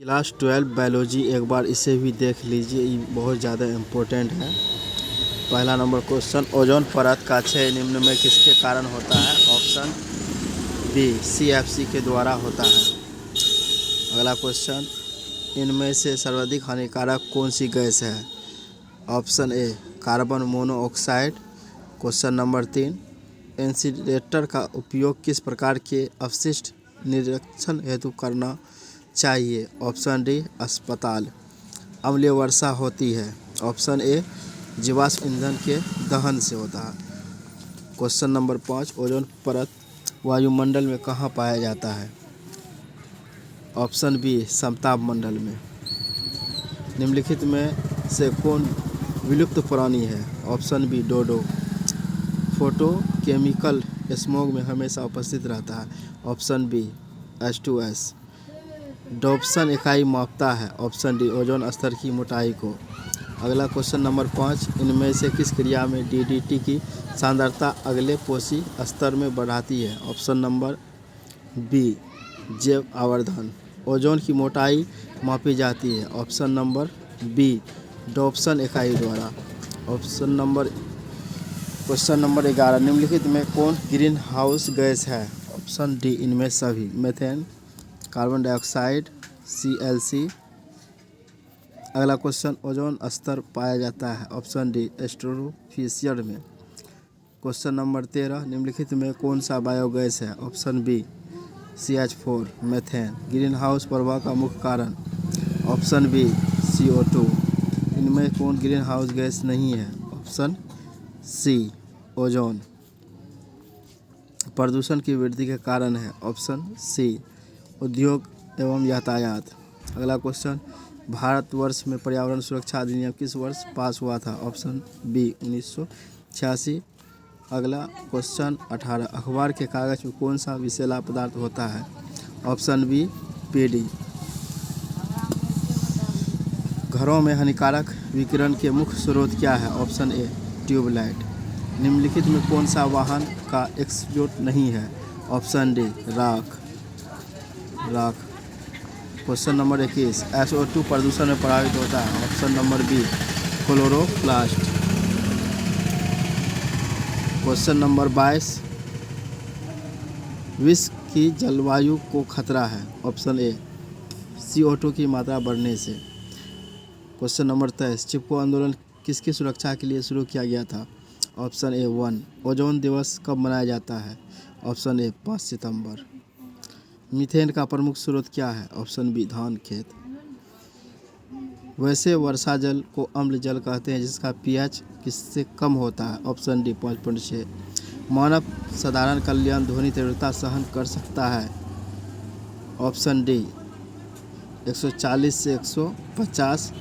Class 12 biology एक बार इसे भी देख लीजिए, ये बहुत ज़्यादा इम्पोर्टेंट है। पहला नंबर क्वेश्चन, ओजोन परत का क्षय निम्न में किसके कारण होता है? ऑप्शन बी CFC के द्वारा होता है। अगला क्वेश्चन, इनमें से सर्वाधिक हानिकारक कौन सी गैस है? ऑप्शन ए carbon monoxide. Question number 3, incinerator का उपयोग किस प्रकार के अपशिष्ट निरीक्षण हेतु करना चाहिए? ऑप्शन डी अस्पताल। अम्लीय वर्षा होती है। ऑप्शन ए जीवाश्म ईंधन के दहन से होता है। क्वेश्चन नंबर 5, ओजोन परत वायुमंडल में कहाँ पाया जाता है? ऑप्शन बी समताप मंडल में। निम्नलिखित में से कौन विलुप्त प्राणी है? Option B dodo. Photo chemical smog में हमेशा उपस्थित रहता है। Option B H2S। डॉप्सन इकाई मापता है। ऑप्शन डी ओजोन स्तर की मोटाई को। अगला क्वेश्चन नंबर 5, इनमें से किस क्रिया में DDT की सांद्रता अगले पोषी स्तर में बढ़ाती है? ऑप्शन नंबर बी जैव आवर्धन। ओजोन की मोटाई मापी जाती है। ऑप्शन नंबर बी डॉप्सन इकाई द्वारा। क्वेश्चन नंबर 11, निम्नलिखित में कौन ग्रीन हाउस गैस है? ऑप्शन डी इनमें सभी, मीथेन, कार्बन डाइऑक्साइड, CLC। अगला क्वेश्चन, ओजोन स्तर पाया जाता है। ऑप्शन डी स्ट्रोफोस्फीयर में। क्वेश्चन नंबर 13, निम्नलिखित में कौन सा बायोगैस है? Option B CH4 methane. Greenhouse प्रभाव का मुख्य कारण? Option B CO2। इनमें कौन ग्रीन हाउस गैस नहीं है? Option C ozone. प्रदूषण की वृद्धि के कारण है? ऑप्शन सी उद्योग एवं यातायात। अगला क्वेश्चन, भारतवर्ष में पर्यावरण सुरक्षा अधिनियम किस वर्ष पास हुआ था? Option B 1986। अगला क्वेश्चन 18, अखबार के कागज में कौन सा विषैला पदार्थ होता है? Option B PD। घरों में हानिकारक विकिरण के मुख्य स्रोत क्या है? Option A tubelight. निम्नलिखित में कौन सा वाहन का एग्जॉस्ट नहीं है? ऑप्शन डी राख। क्वेश्चन नंबर 21, SO2 प्रदूषण में प्रभावित होता है। Option number B chloroplast. Question number 22, विश्व की जलवायु को खतरा है। ऑप्शन ए CO2 की मात्रा बढ़ने से। क्वेश्चन नंबर 23, चिपको आंदोलन किसकी सुरक्षा के लिए शुरू किया गया था? Option A 1। ओजोन दिवस कब मनाया जाता है? ऑप्शन ए 5 सितंबर। मीथेन का प्रमुख स्रोत क्या है? ऑप्शन बी धान खेत। वैसे वर्षा जल को अम्ल जल कहते हैं जिसका pH किससे कम होता है? Option D 5.6। मानव साधारण कल्याण ध्वनि तीव्रता सहन कर सकता है? ऑप्शन डी 140 से 150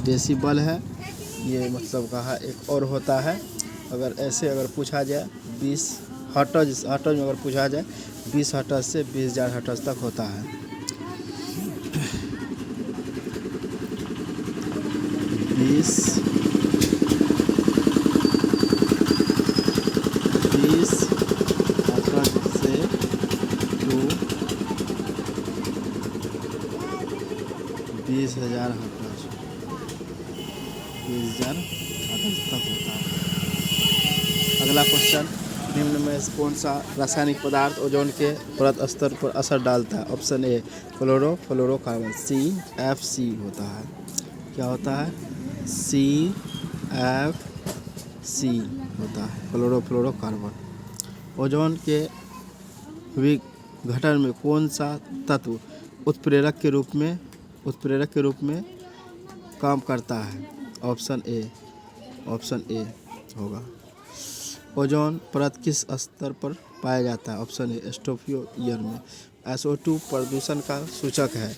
डेसिबल है ये, मतलब कहा। एक और होता है, अगर पूछा जाए 20 हर्ट्ज में अगर पूछा जाए 20 हर्ट्ज से 20,000 हर्ट्ज तक होता है। 20 हर्ट्ज से 20,000 हर्ट्ज तक होता है। अगला क्वेश्चन, निम्न में कौन सा रासायनिक पदार्थ ओजोन के परत स्तर पर असर डालता है? ऑप्शन ए फ्लोरोकार्बन, CFC होता है। क्या होता है? CFC होता है, फ्लोरोकार्बन। ओजोन के विघटन में कौन सा तत्व उत्प्रेरक के रूप में काम करता है? ऑप्शन ए होगा। ओजोन परत किस स्तर पर पाया जाता है? ऑप्शन ए स्ट्रोफोस्फीयर में। SO2 प्रदूषण का सूचक है।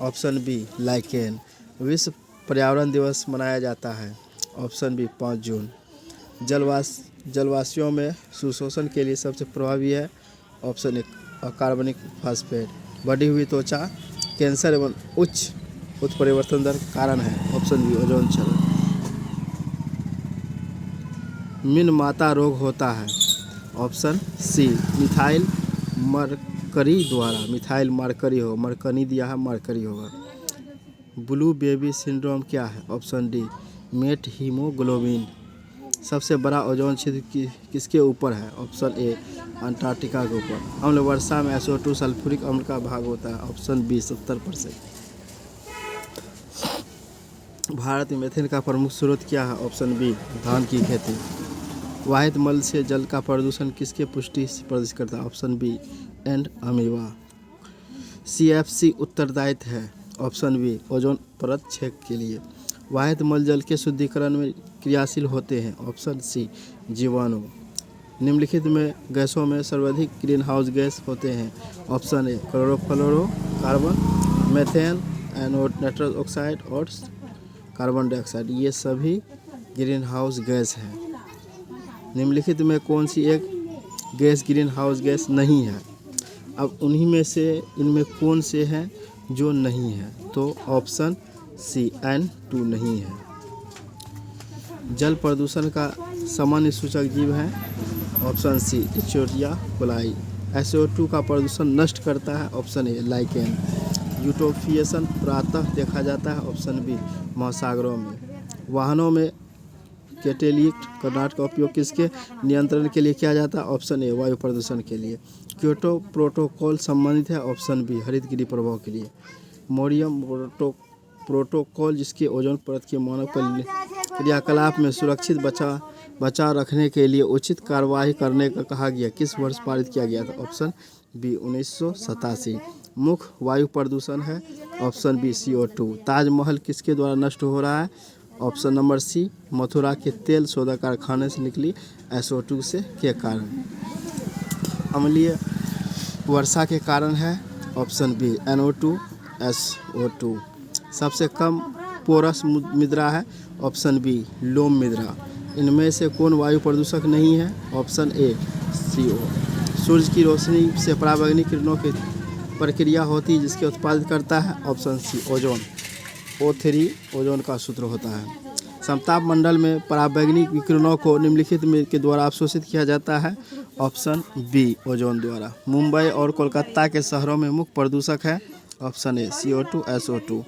Option B lichen. विश्व पर्यावरण दिवस मनाया जाता है? ऑप्शन बी 5 जून। जलवासियों में सुशोषण के लिए सबसे प्रभावी है? ऑप्शन ए कार्बनिक फास्फेट। बढ़ी हुई त्वचा कैंसर एवं उच्च उत्परिवर्तन दर कारण है? ऑप्शन बी ओजोन क्षरण। मिन माता रोग होता है? ऑप्शन सी मिथाइल मरकरी द्वारा, मिथाइल मरकरी हो, मरकनी दिया है, मरकरी होगा। ब्लू बेबी सिंड्रोम क्या है? Option D methaemoglobin. सबसे बड़ा ओजोन छिद्र किसके ऊपर है? ऑप्शन ए अंटार्कटिका के ऊपर। अम्ल वर्षा में SO2 सल्फ्यूरिक अम्ल का भाग होता है। Option B 70%। भारत में मीथेन का प्रमुख स्रोत क्या है? ऑप्शन बी धान की खेती। वाहित मल से जल का प्रदूषण किसके पुष्टि प्रदर्शित करता है? Option B Entamoeba. CFC उत्तरदायित्व है। ऑप्शन बी ओजोन परत छेद के लिए। वाहित मल जल के शुद्धिकरण में क्रियाशील होते हैं। ऑप्शन सी जीवाणु। निम्नलिखित में गैसों में सर्वाधिक ग्रीन हाउस गैस होते हैं। Option A chlorofluorocarbon, methane, nitrous oxide और कार्बन डाइऑक्साइड। ये सभी ग्रीन हाउस गैस हैं। निम्नलिखित में कौन सी एक गैस ग्रीन हाउस गैस नहीं है? अब उन्हीं में से इनमें कौन से हैं जो नहीं है? तो ऑप्शन सी N2 नहीं है। जल प्रदूषण का सामान्य सूचक जीव है। ऑप्शन सी इचोरिया कोलाई। SO2 का प्रदूषण नष्ट करता है। ऑप्शन ए लाइकेन। यूटोफिएशन प्रातः देखा जाता है। ऑप्शन बी महासागरों में। वाहनों में कैटेलिस्ट कर्नाट का उपयोग किसके नियंत्रण के लिए किया जाता है? ऑप्शन ए वायु प्रदूषण के लिए। क्योटो प्रोटोकॉल संबंधित है। ऑप्शन बी हरितगृह प्रभाव के लिए। मोरियम प्रोटोकॉल जिसके ओजोन परत के मानव क्रियाकलाप में सुरक्षित बचाव रखने के लिए उचित कार्यवाही करने का कहा गया, किस वर्ष पारित किया गया था? Option B 1987। मुख्य वायु प्रदूषण है। Option B CO2। ताजमहल किसके द्वारा नष्ट हो रहा है? ऑप्शन नंबर सी मथुरा के तेल सोदा कारखाने से निकली SO2 से के कारण। अम्लीय वर्षा के कारण है। Option B NO2 SO2। सबसे कम पोरस मृदा है। ऑप्शन बी लोम मृदा। इनमें से कौन वायु प्रदूषक नहीं है? ऑप्शन ए CO। सूर्य की रोशनी से पराबैंगनी किरणों की प्रक्रिया होती है जिसके उत्पादित करता है। Option C ozone. O3 ozone का सूत्र होता है। समताप मंडल में पराबैंगनी विकिरणों को निम्नलिखित में के द्वारा अवशोषित किया जाता है। ऑप्शन बी ओजोन द्वारा। मुंबई और कोलकाता के शहरों में मुख्य प्रदूषक है। ऑप्शन ए CO2 SO2।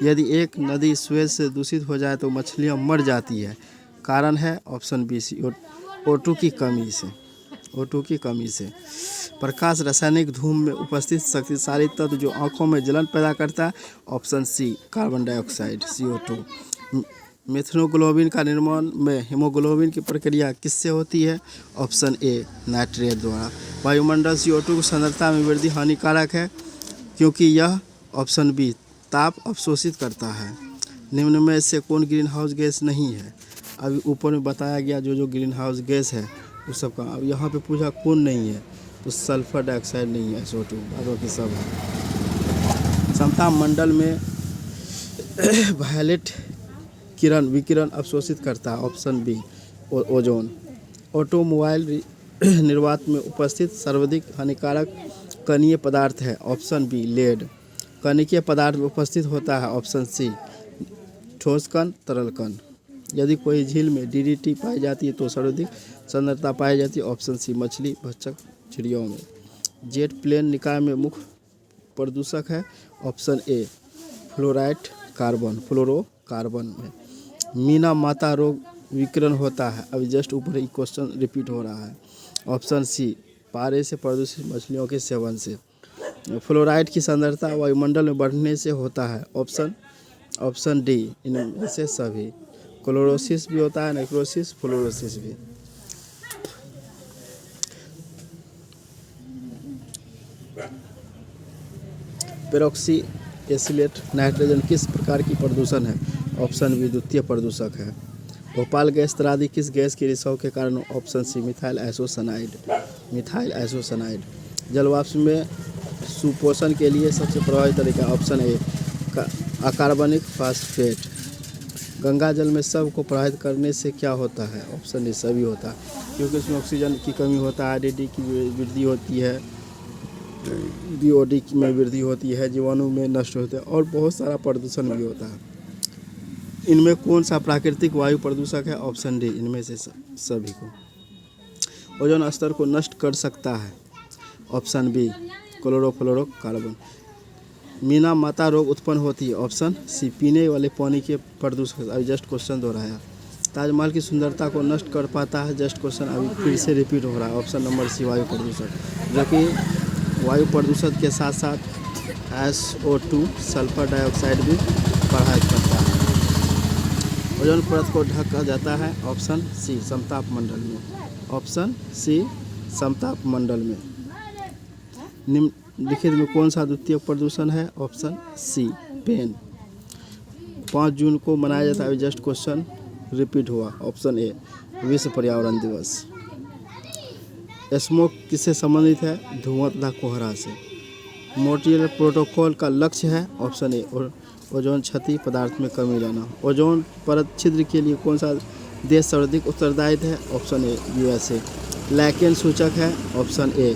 यदि एक नदी स्वेज से दूषित हो जाए तो मछलियां मर जाती है। कारण है ऑप्शन बी O2 की कमी से। O2 की कमी से। प्रकाश रासायनिक धूम में उपस्थित शक्तिशाली तत्व जो आंखों में जलन पैदा करता है। Option C carbon dioxide CO2। Methaemoglobin का निर्माण में हीमोग्लोबिन की प्रक्रिया किससे होती है? ऑप्शन ए नाइट्रेट द्वारा। वायुमंडल CO2 की सांद्रता में वृद्धि हानिकारक है क्योंकि यह ऑप्शन बी ताप अवशोषित करता है। निम्न में से कौन ग्रीन हाउस गैस नहीं है? अभी ऊपर में बताया गया जो ग्रीन हाउस गैस है उस सब का। अब यहाँ पे पूछा कौन नहीं है, तो सल्फर डाइऑक्साइड नहीं है SO2, बाकी की सब है। समताप मंडल में वायलेट विकिरण अवशोषित करता है। Option B ozone. ऑटोमोबाइल निर्वात में उपस्थित सर्वाधिक हानिकारक कणीय पदार्थ है। Option B lead. कणिकीय पदार्थ में उपस्थित होता है। ऑप्शन सी ठोस कण तरल कण। यदि कोई झील में DDT पाई जाती है तो सर्वाधिक सांद्रता पाई जाती है। ऑप्शन सी मछली भक्षक चिड़ियों में। जेट प्लेन निकाय में मुख्य प्रदूषक है। ऑप्शन ए फ्लोरोकार्बन में। मीना माता रोग विकिरण होता है। अभी जस्ट ऊपर ही क्वेश्चन रिपीट हो रहा है। ऑप्शन सी पारे से प्रदूषित मछलियों के सेवन से। फ्लोराइड की सांद्रता वायुमंडल में बढ़ने से होता है। ऑप्शन डी इनमें से सभी। क्लोरोसिस भी होता है, नेक्रोसिस, फ्लोरोसिस भी। पेरोक्सी एसिलेट नाइट्रोजन किस प्रकार की प्रदूषण है? ऑप्शन बी द्वितीय प्रदूषक है। भोपाल गैस त्रादी किस गैस के रिसाव के कारण? Option C methyl isocyanide. जलवाष्प में सुपोषण के लिए सबसे प्रभावी तरीका। ऑप्शन ए अकार्बनिक फास्फेट। गंगा जल में सब को प्रभावित करने से क्या होता है? ऑप्शन डी सभी होता है, क्योंकि उसमें ऑक्सीजन की कमी होता है, DD की वृद्धि होती है, DOD में वृद्धि होती है, जीवाणु में नष्ट होते हैं और बहुत सारा प्रदूषण भी होता है। इनमें कौन सा प्राकृतिक वायु प्रदूषक है? ऑप्शन डी इनमें से सभी को। ओजोन स्तर को नष्ट कर सकता है। Option B chlorofluorocarbon. मीना माता रोग उत्पन्न होती है, ऑप्शन सी पीने वाले पानी के प्रदूषण। अभी जस्ट क्वेश्चन दोहराया। ताजमहल की सुंदरता को नष्ट कर पाता है, जस्ट क्वेश्चन अभी फिर से रिपीट हो रहा है, ऑप्शन नंबर सी वायु प्रदूषण, जो कि वायु प्रदूषण के साथ साथ SO2 सल्फर डाइऑक्साइड भी प्रभावित करता है। ओजोन परत को ढका जाता है, ऑप्शन सी समताप मंडल में, ऑप्शन सी समताप मंडल में। निम्नलिखित में कौन सा द्वितीय प्रदूषण है, ऑप्शन सी पेन। 5 जून को मनाया जाता है, जस्ट क्वेश्चन रिपीट हुआ, ऑप्शन ए विश्व पर्यावरण दिवस। स्मोक किससे संबंधित है, धुआं तथा कोहरा से। मॉन्ट्रियल प्रोटोकॉल का लक्ष्य है, ऑप्शन ए ओजोन क्षति पदार्थ में कमी लाना। ओजोन परत छिद्र के लिए कौन सा देश सर्वाधिक उत्तरदायी है, ऑप्शन ए USA। लैकेन सूचक है, ऑप्शन ए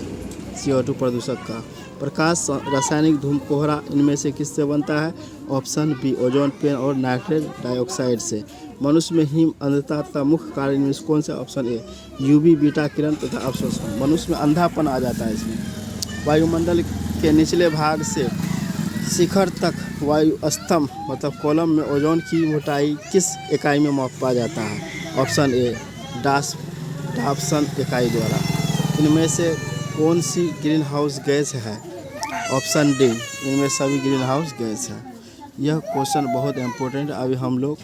CO2 प्रदूषक का। प्रकाश रासायनिक धूम कोहरा इनमें से किससे बनता है, ऑप्शन बी ओजोन पेन और नाइट्रस डाइऑक्साइड से। मनुष्य में हिम अंधता का मुख्य कारण इनमें से कौन सा, ऑप्शन ए UV बीटा किरण तथा अवशोषण। मनुष्य में अंधापन आ जाता है इसमें। वायुमंडल के निचले भाग से शिखर तक वायु स्तंभ मतलब कॉलम में ओजोन की मोटाई किस इकाई में मापा जाता है, ऑप्शन ए डाप्सन इकाई द्वारा। इनमें से कौन सी ग्रीन हाउस गैस है, ऑप्शन डी इनमें सभी ग्रीन हाउस गैस है। यह क्वेश्चन बहुत इम्पोर्टेंट, अभी हम लोग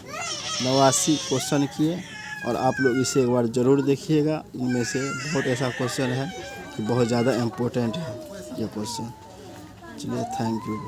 89 क्वेश्चन किए और आप लोग इसे एक बार ज़रूर देखिएगा। इनमें से बहुत ऐसा क्वेश्चन है कि बहुत ज़्यादा इम्पोर्टेंट है ये क्वेश्चन। चलिए, थैंक यू।